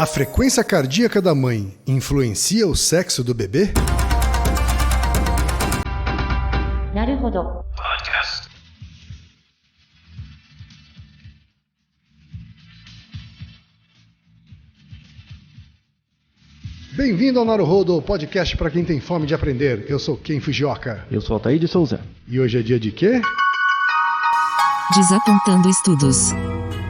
A frequência cardíaca da mãe influencia o sexo do bebê? Naruhodo. Podcast. Bem-vindo ao Naruhodo, podcast para quem tem fome de aprender. Eu sou Ken Fujioka. Eu sou Altair de Souza. E hoje é dia de quê? Desapontando estudos.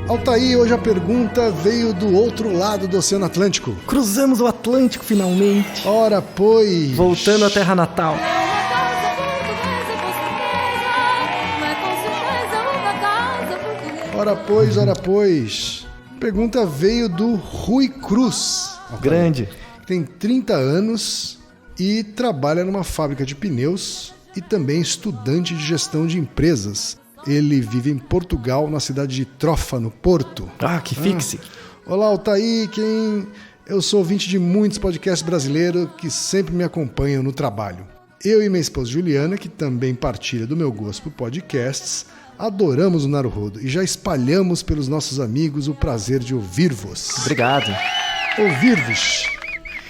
Altair, hoje a pergunta veio do outro lado do Oceano Atlântico. Cruzamos o Atlântico finalmente. Ora, pois... Voltando à terra natal. Ora, pois... A pergunta veio do Rui Cruz. Altair, Grande. tem 30 anos e trabalha numa fábrica de pneus e também estudante de gestão de empresas. Ele vive em Portugal, na cidade de Trofa, no Porto. Ah, que fixe. Olá, Altair, eu sou ouvinte de muitos podcasts brasileiros que sempre me acompanham no trabalho. Eu e minha esposa Juliana, que também partilha do meu gosto por podcasts, adoramos o Naruhodo e já espalhamos pelos nossos amigos o prazer de ouvir-vos. Obrigado. Ouvir-vos.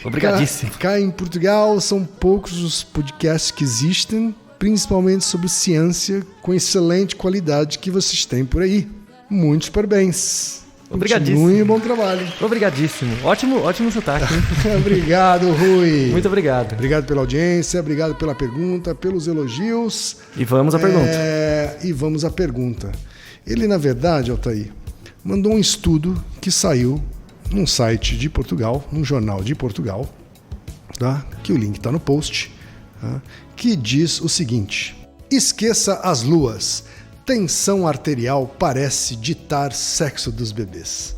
Obrigadíssimo. Cá em Portugal são poucos os podcasts que existem, principalmente sobre ciência, com excelente qualidade que vocês têm por aí. Muitos parabéns. Obrigadíssimo. Continue um bom trabalho. Obrigadíssimo. Ótimo sotaque, hein? Obrigado, Rui. Muito obrigado. Obrigado pela audiência, obrigado pela pergunta, pelos elogios. E vamos à pergunta. E vamos à pergunta. Ele, na verdade, Altair, mandou um estudo que saiu num site de Portugal, num jornal de Portugal, tá? Que o link está no post, tá? Que diz o seguinte: esqueça as luas. Tensão arterial parece ditar sexo dos bebês.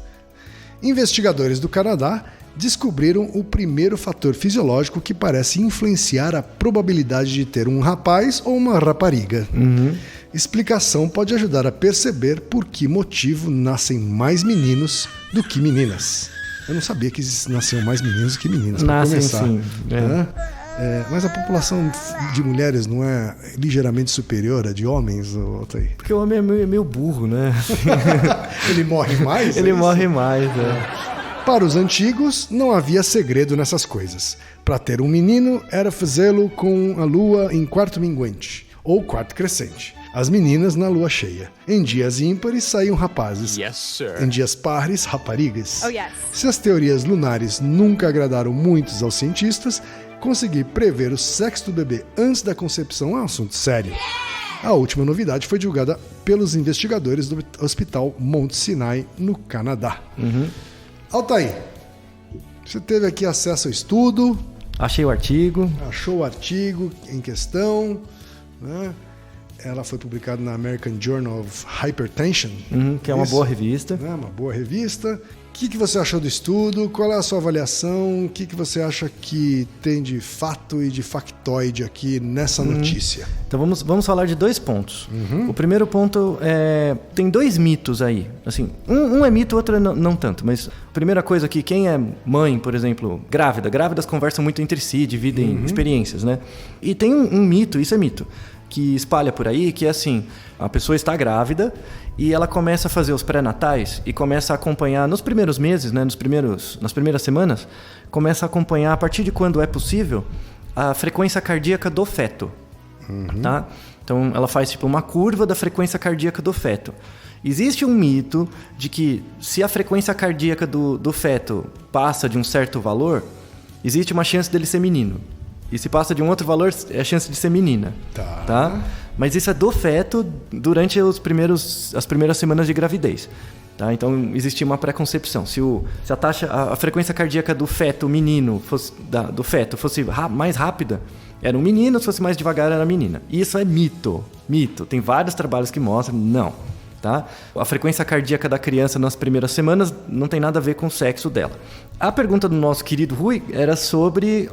Investigadores do Canadá descobriram o primeiro fator fisiológico que parece influenciar a probabilidade de ter um rapaz ou uma rapariga. Explicação pode ajudar a perceber por que motivo nascem mais meninos do que meninas. Eu não sabia que nasciam mais meninos do que meninas, para começar. Sim. Mas a população de mulheres não é ligeiramente superior à de homens, Altair? Porque o homem é meio burro, né? Ele morre mais? Ele é isso? morre mais, é. Para os antigos, não havia segredo nessas coisas. Para ter um menino, era fazê-lo com a lua em quarto minguante, ou quarto crescente. As meninas na lua cheia. Em dias ímpares, saíam rapazes. Yes, sir. Em dias pares, raparigas. Oh, yes. Se as teorias lunares nunca agradaram muitos aos cientistas, conseguir prever o sexo do bebê antes da concepção é um assunto sério. A última novidade foi divulgada pelos investigadores do Hospital Mount Sinai, no Canadá. Altair, você teve aqui acesso ao estudo, Achei o artigo. achou o artigo em questão, né? Ela foi publicada na American Journal of Hypertension. Que é uma Isso, boa revista. né? Uma boa revista. O que você achou do estudo? Qual é a sua avaliação? O que você acha que tem de fato e de factoide aqui nessa notícia? Então vamos falar de dois pontos. O primeiro ponto é... Tem dois mitos aí. Assim, um é mito, o outro é não tanto. Mas a primeira coisa aqui, quem é mãe, por exemplo, grávidas conversam muito entre si, dividem experiências, né? E tem um mito, isso é mito, que espalha por aí, que é assim: a pessoa está grávida e ela começa a fazer os pré-natais e começa a acompanhar nos primeiros meses, né, nas primeiras semanas, começa a acompanhar, a partir de quando é possível, a frequência cardíaca do feto. Tá? Então ela faz tipo uma curva da frequência cardíaca do feto. Existe um mito de que se a frequência cardíaca do feto passa de um certo valor, existe uma chance dele ser menino. E se passa de um outro valor, é a chance de ser menina. Tá? Mas isso é do feto durante as primeiras semanas de gravidez. Tá? Então, existia uma pré-concepção. Se a frequência cardíaca do feto menino do feto fosse mais rápida, era um menino, se fosse mais devagar, era menina. Isso é mito. Tem vários trabalhos que mostram, não. Tá? A frequência cardíaca da criança nas primeiras semanas não tem nada a ver com o sexo dela. A pergunta do nosso querido Rui era sobre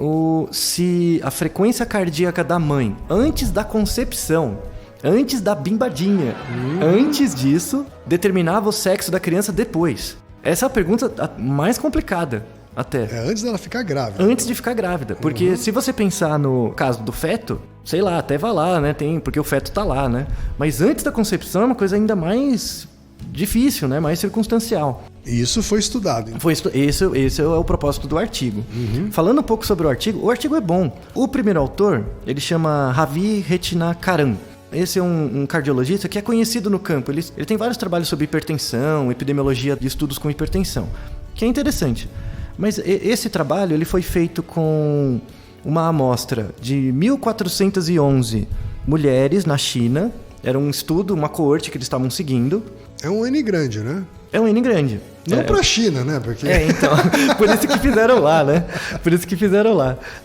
se a frequência cardíaca da mãe antes da concepção, antes da bimbadinha, antes disso, determinava o sexo da criança depois. Essa é a pergunta mais complicada até. É antes dela ficar grávida. Antes de ficar grávida. Porque se você pensar no caso do feto, sei lá, até vai lá, né? Porque o feto tá lá, né? Mas antes da concepção é uma coisa ainda mais difícil, né? Mais circunstancial. Isso foi estudado. Então. Esse é o propósito do artigo. Falando um pouco sobre o artigo é bom. O primeiro autor, ele chama Ravi Ratnakaran. Esse é um cardiologista que é conhecido no campo. Ele tem vários trabalhos sobre hipertensão, epidemiologia de estudos com hipertensão, que é interessante. Mas esse trabalho ele foi feito com uma amostra de 1.411 mulheres na China. Era um estudo, uma coorte que eles estavam seguindo. É um N grande, né? É um N grande. Não pra China, né? Porque... então. Por isso que fizeram lá, né?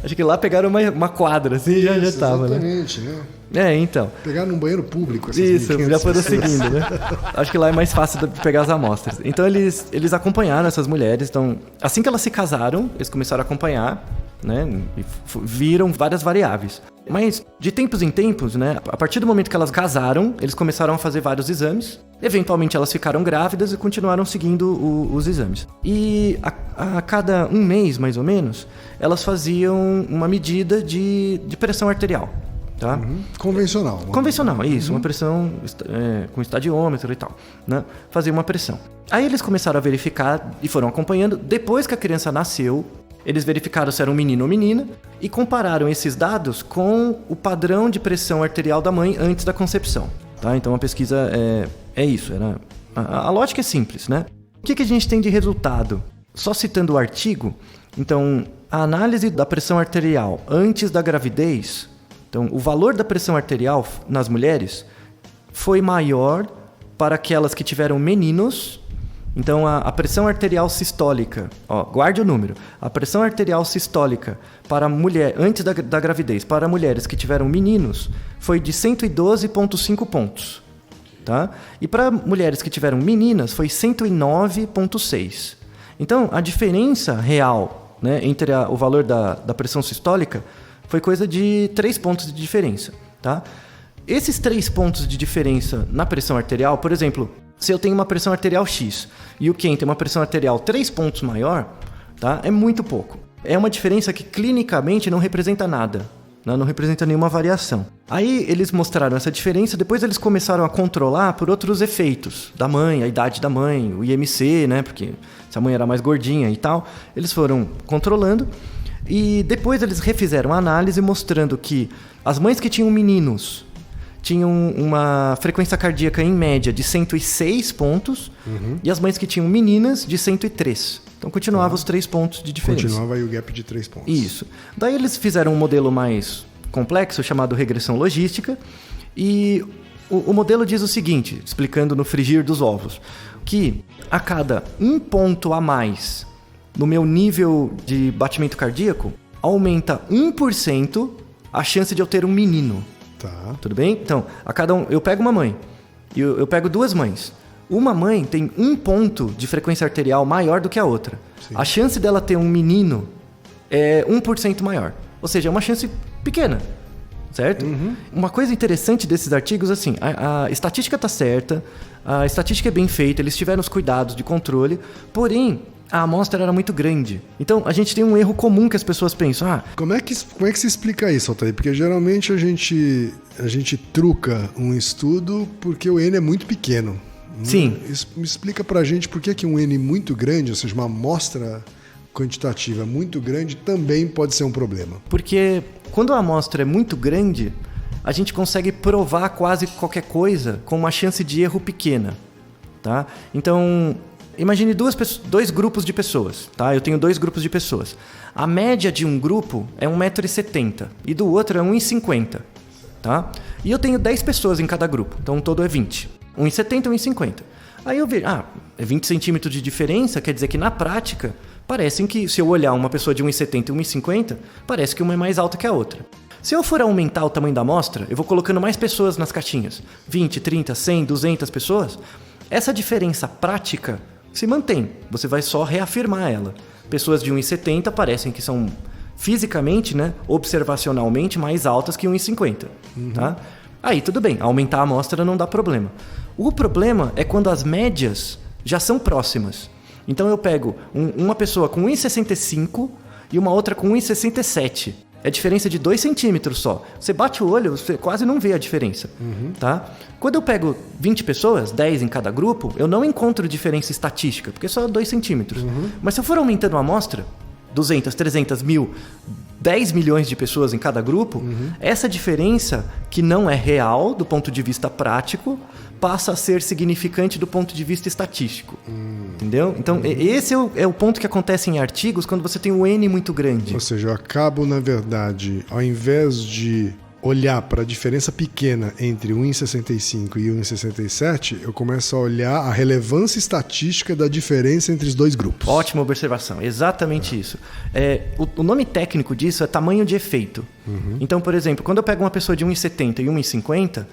Acho que lá pegaram uma quadra, assim, já tava, exatamente, né? Então. Pegar num banheiro público. Isso, já foram seguindo, né? Acho que lá é mais fácil de pegar as amostras. Então, eles acompanharam essas mulheres. Então, assim que elas se casaram, eles começaram a acompanhar, né? E viram várias variáveis. Mas, de tempos em tempos, né? A partir do momento que elas casaram, eles começaram a fazer vários exames. Eventualmente, elas ficaram grávidas e continuaram seguindo os exames. E a cada um mês, mais ou menos, elas faziam uma medida de pressão arterial. Tá? Convencional. Convencional, isso. Uma pressão com estadiômetro e tal. Né? Fazia uma pressão. Aí eles começaram a verificar e foram acompanhando. Depois que a criança nasceu, eles verificaram se era um menino ou menina e compararam esses dados com o padrão de pressão arterial da mãe antes da concepção. Tá? Então a pesquisa é isso. A lógica é simples, né? O que a gente tem de resultado? Só citando o artigo, então a análise da pressão arterial antes da gravidez. Então, o valor da pressão arterial nas mulheres foi maior para aquelas que tiveram meninos. Então, a pressão arterial sistólica, guarde o número. A pressão arterial sistólica para mulher antes da gravidez, para mulheres que tiveram meninos, foi de 112,5 pontos. Tá? E para mulheres que tiveram meninas, foi 109,6. Então, a diferença real, né, entre o valor da pressão sistólica foi coisa de 3 pontos de diferença, tá? Esses 3 pontos de diferença na pressão arterial, por exemplo, se eu tenho uma pressão arterial X e o Ken tem uma pressão arterial 3 pontos maior, tá? É muito pouco. É uma diferença que clinicamente não representa nada, né? Não representa nenhuma variação. Aí eles mostraram essa diferença, depois eles começaram a controlar por outros efeitos da mãe, a idade da mãe, o IMC, né? Porque se a mãe era mais gordinha e tal, eles foram controlando. E depois eles refizeram a análise mostrando que as mães que tinham meninos tinham uma frequência cardíaca em média de 106 pontos e as mães que tinham meninas de 103. Então continuava os 3 pontos de diferença. Continuava aí o gap de 3 pontos. Isso. Daí eles fizeram um modelo mais complexo chamado regressão logística e o modelo diz o seguinte, explicando no frigir dos ovos, que a cada 1 ponto a mais no meu nível de batimento cardíaco, aumenta 1% a chance de eu ter um menino. Tá. Tudo bem? Então, eu pego uma mãe e eu pego 2 mães. Uma mãe tem 1 ponto de frequência arterial maior do que a outra. Sim. A chance dela ter um menino é 1% maior. Ou seja, é uma chance pequena. Certo? Uma coisa interessante desses artigos, assim, a estatística está certa, a estatística é bem feita, eles tiveram os cuidados de controle, porém, a amostra era muito grande. Então, a gente tem um erro comum que as pessoas pensam. Como é que se explica isso, Altair? Porque geralmente a gente truca um estudo porque o N é muito pequeno. Sim. Me explica pra gente por que um N muito grande, ou seja, uma amostra quantitativa muito grande, também pode ser um problema. Porque quando a amostra é muito grande, a gente consegue provar quase qualquer coisa com uma chance de erro pequena. Tá? Então, imagine 2 grupos de pessoas, tá? Eu tenho 2 grupos de pessoas. A média de um grupo é 1,70 m e do outro é 1,50 m, tá? E eu tenho 10 pessoas em cada grupo, então o todo é 20. 1,70 e 1,50. Aí eu vejo, é 20 centímetros de diferença, quer dizer que na prática, parecem que se eu olhar uma pessoa de 1,70 e 1,50, parece que uma é mais alta que a outra. Se eu for aumentar o tamanho da amostra, eu vou colocando mais pessoas nas caixinhas, 20, 30, 100, 200 pessoas, essa diferença prática se mantém, você vai só reafirmar ela. Pessoas de 1,70 parecem que são fisicamente, né, observacionalmente mais altas que 1,50. Tá? Aí tudo bem, aumentar a amostra não dá problema. O problema é quando as médias já são próximas. Então eu pego uma pessoa com 1,65 e uma outra com 1,67. é diferença de 2 centímetros só. Você bate o olho, você quase não vê a diferença. Tá? Quando eu pego 20 pessoas, 10 em cada grupo, eu não encontro diferença estatística, porque é só 2 centímetros. Mas se eu for aumentando a amostra, 200, 300, 1000, 10 milhões de pessoas em cada grupo, essa diferença, que não é real do ponto de vista prático, passa a ser significante do ponto de vista estatístico. Entendeu? Então, esse é o ponto que acontece em artigos quando você tem um N muito grande. Ou seja, eu acabo, na verdade, ao invés de olhar para a diferença pequena entre 1,65 e 1,67, eu começo a olhar a relevância estatística da diferença entre os dois grupos. Ótima observação, exatamente isso. O nome técnico disso é tamanho de efeito. Então, por exemplo, quando eu pego uma pessoa de 1,70 e 1,50,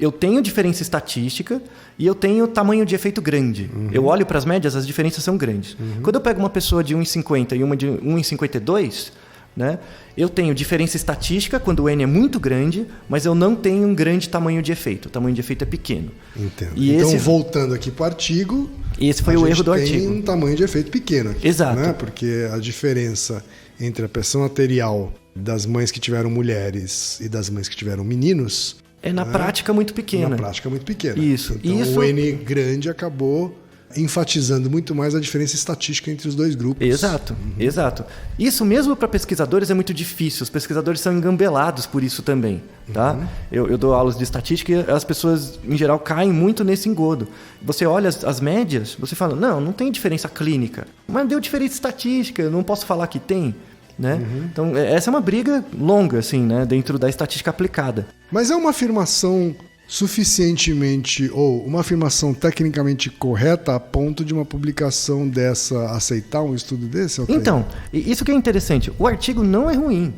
eu tenho diferença estatística e eu tenho tamanho de efeito grande. Eu olho para as médias, as diferenças são grandes. Quando eu pego uma pessoa de 1,50 e uma de 1,52, né, eu tenho diferença estatística quando o N é muito grande, mas eu não tenho um grande tamanho de efeito. O tamanho de efeito é pequeno. Entendo. E então, voltando aqui para o artigo, esse foi o erro do artigo. Tem um tamanho de efeito pequeno aqui. Exato. Né? Porque a diferença entre a pressão arterial das mães que tiveram mulheres e das mães que tiveram meninos é na prática muito pequena. Na prática muito pequena. Isso. Então o N grande acabou enfatizando muito mais a diferença estatística entre os dois grupos. Exato, exato. Isso mesmo para pesquisadores é muito difícil. Os pesquisadores são engambelados por isso também. Tá? Eu dou aulas de estatística e as pessoas, em geral, caem muito nesse engodo. Você olha as médias, você fala, não tem diferença clínica. Mas deu diferença estatística, eu não posso falar que tem. Né? Então, essa é uma briga longa, assim, né? Dentro da estatística aplicada. Mas é uma afirmação suficientemente, ou uma afirmação tecnicamente correta a ponto de uma publicação dessa aceitar um estudo desse? Então, isso que é interessante. O artigo não é ruim.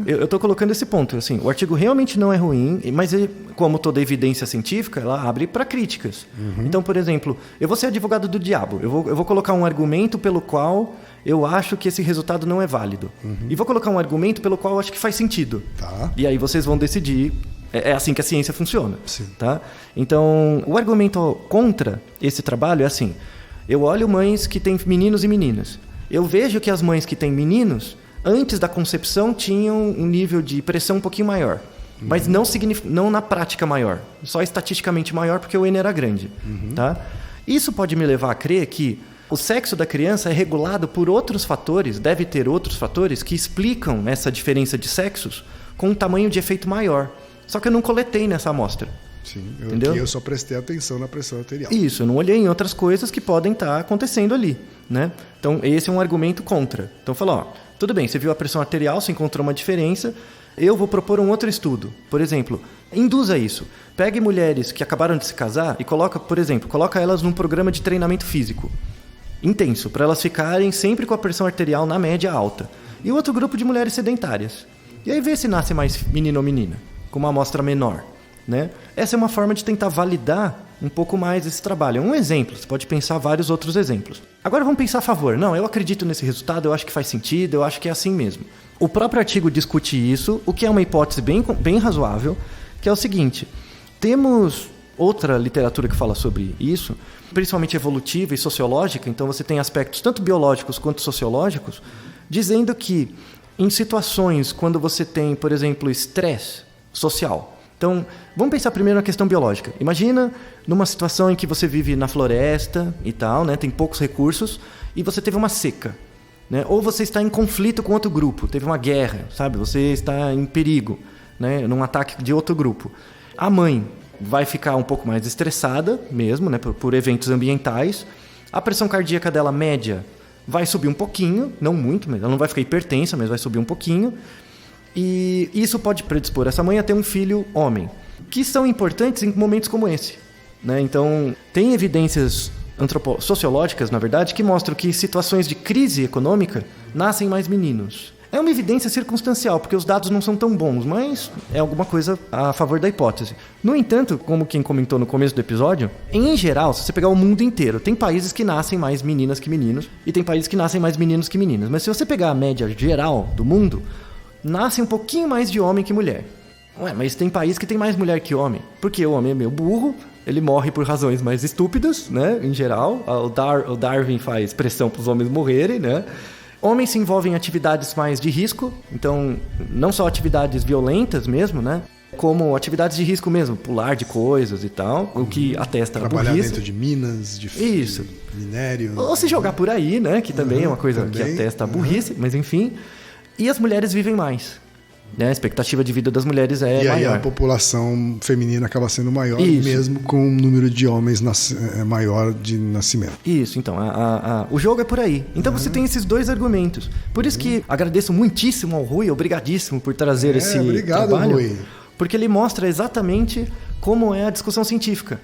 Eu estou colocando esse ponto. Assim, o artigo realmente não é ruim, mas ele, como toda evidência científica, ela abre para críticas. Então, por exemplo, eu vou ser advogado do diabo. Eu vou colocar um argumento pelo qual eu acho que esse resultado não é válido. E vou colocar um argumento pelo qual eu acho que faz sentido. Tá. E aí vocês vão decidir. É assim que a ciência funciona. Sim. Tá? Então, o argumento contra esse trabalho é assim. Eu olho mães que têm meninos e meninas. Eu vejo que as mães que têm meninos, antes da concepção, tinham um nível de pressão um pouquinho maior. Mas não na prática maior. Só estatisticamente maior, porque o N era grande. Tá? Isso pode me levar a crer que o sexo da criança é regulado por outros fatores, deve ter outros fatores que explicam essa diferença de sexos com um tamanho de efeito maior. Só que eu não coletei nessa amostra. Sim, entendeu? Eu só prestei atenção na pressão arterial. Isso, eu não olhei em outras coisas que podem estar acontecendo ali. Né? Então, esse é um argumento contra. Então, falou, tudo bem, você viu a pressão arterial, você encontrou uma diferença, eu vou propor um outro estudo. Por exemplo, induza isso. Pegue mulheres que acabaram de se casar e coloca elas num programa de treinamento físico intenso, para elas ficarem sempre com a pressão arterial na média alta. E outro grupo de mulheres sedentárias. E aí vê se nasce mais menino ou menina, com uma amostra menor. Né? Essa é uma forma de tentar validar um pouco mais esse trabalho. É um exemplo, você pode pensar vários outros exemplos. Agora vamos pensar a favor. Não, eu acredito nesse resultado, eu acho que faz sentido, eu acho que é assim mesmo. O próprio artigo discute isso, o que é uma hipótese bem razoável, que é o seguinte: temos outra literatura que fala sobre isso, principalmente evolutiva e sociológica, então você tem aspectos tanto biológicos quanto sociológicos, dizendo que em situações quando você tem, por exemplo, estresse social. Então, vamos pensar primeiro na questão biológica. Imagina numa situação em que você vive na floresta e tal, né, tem poucos recursos, e você teve uma seca. Né? Ou você está em conflito com outro grupo, teve uma guerra, sabe? Você está em perigo, né, num ataque de outro grupo. A mãe vai ficar um pouco mais estressada mesmo, né, por eventos ambientais. A pressão cardíaca dela média vai subir um pouquinho, não muito, mas ela não vai ficar hipertensa, mas vai subir um pouquinho. E isso pode predispor essa mãe a ter um filho homem, que são importantes em momentos como esse. Né? Então, tem evidências sociológicas, na verdade, que mostram que em situações de crise econômica nascem mais meninos. É uma evidência circunstancial, porque os dados não são tão bons, mas é alguma coisa a favor da hipótese. No entanto, como quem comentou no começo do episódio, em geral, se você pegar o mundo inteiro, tem países que nascem mais meninas que meninos e tem países que nascem mais meninos que meninas. Mas se você pegar a média geral do mundo, nasce um pouquinho mais de homem que mulher. Ué, mas tem país que tem mais mulher que homem. Porque o homem é meio burro, ele morre por razões mais estúpidas, né? Em geral, o Darwin faz pressão para os homens morrerem, né? Homens se envolvem em atividades mais de risco, então não só atividades violentas mesmo, né? Como atividades de risco mesmo, pular de coisas e tal, o que atesta a Trabalhar burrice. dentro de minas, de Isso. minério. Ou se jogar por aí, né? Que também é uma coisa que também. atesta a burrice, mas enfim. E as mulheres vivem mais. Né? A expectativa de vida das mulheres é E aí maior. a população feminina acaba sendo maior, Isso. mesmo com o número de homens maior de nascimento. Isso, então, o jogo é por aí. Então você tem esses dois argumentos. Por isso que agradeço muitíssimo ao Rui, obrigadíssimo por trazer esse obrigado, trabalho. Rui. Porque ele mostra exatamente como é a discussão científica.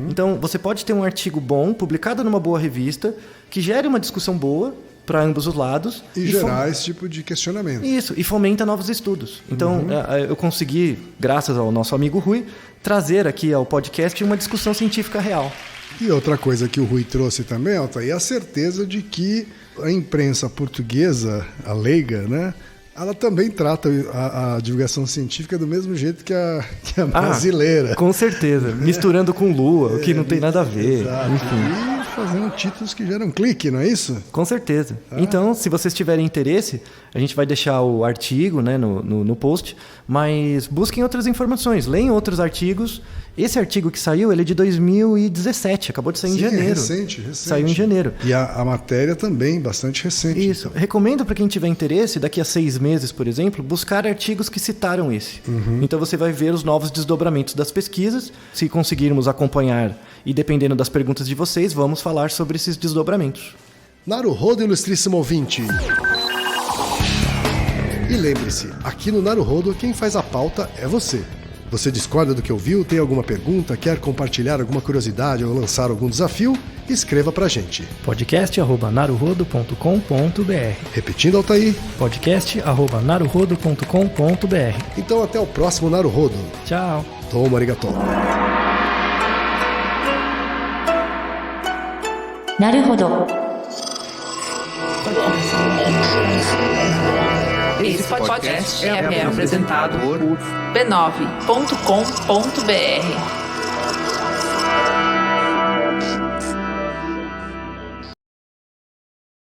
Então, você pode ter um artigo bom, publicado numa boa revista, que gere uma discussão boa para ambos os lados. E gerar esse tipo de questionamento. Isso, e fomenta novos estudos. Então, eu consegui, graças ao nosso amigo Rui, trazer aqui ao podcast uma discussão científica real. E outra coisa que o Rui trouxe também, Altair, é a certeza de que a imprensa portuguesa, a leiga, né, ela também trata a divulgação científica do mesmo jeito que a brasileira. Com certeza. Misturando com lua, o que não tem nada a ver. Exato. Enfim. E fazendo títulos que geram clique, não é isso? Com certeza. Então, se vocês tiverem interesse, a gente vai deixar o artigo, né, no post, mas busquem outras informações, leiam outros artigos. Esse artigo que saiu, ele é de 2017, acabou de sair em janeiro. Recente. Saiu em janeiro. E a matéria também, bastante recente. Isso. Recomendo para quem tiver interesse, daqui a 6 meses, por exemplo, buscar artigos que citaram esse. Então você vai ver os novos desdobramentos das pesquisas. Se conseguirmos acompanhar e dependendo das perguntas de vocês, vamos falar sobre esses desdobramentos. Naruhodo, ilustríssimo ouvinte. E lembre-se, aqui no Naruhodo quem faz a pauta é você. Você discorda do que ouviu, tem alguma pergunta, quer compartilhar alguma curiosidade ou lançar algum desafio? Escreva pra gente. podcast@naruhodo.com.br. Repetindo, Altair. podcast@naruhodo.com.br. Então até o próximo Naruhodo. Tchau. Toma, arigatou. なるほど。 Esse podcast é apresentado por b9.com.br.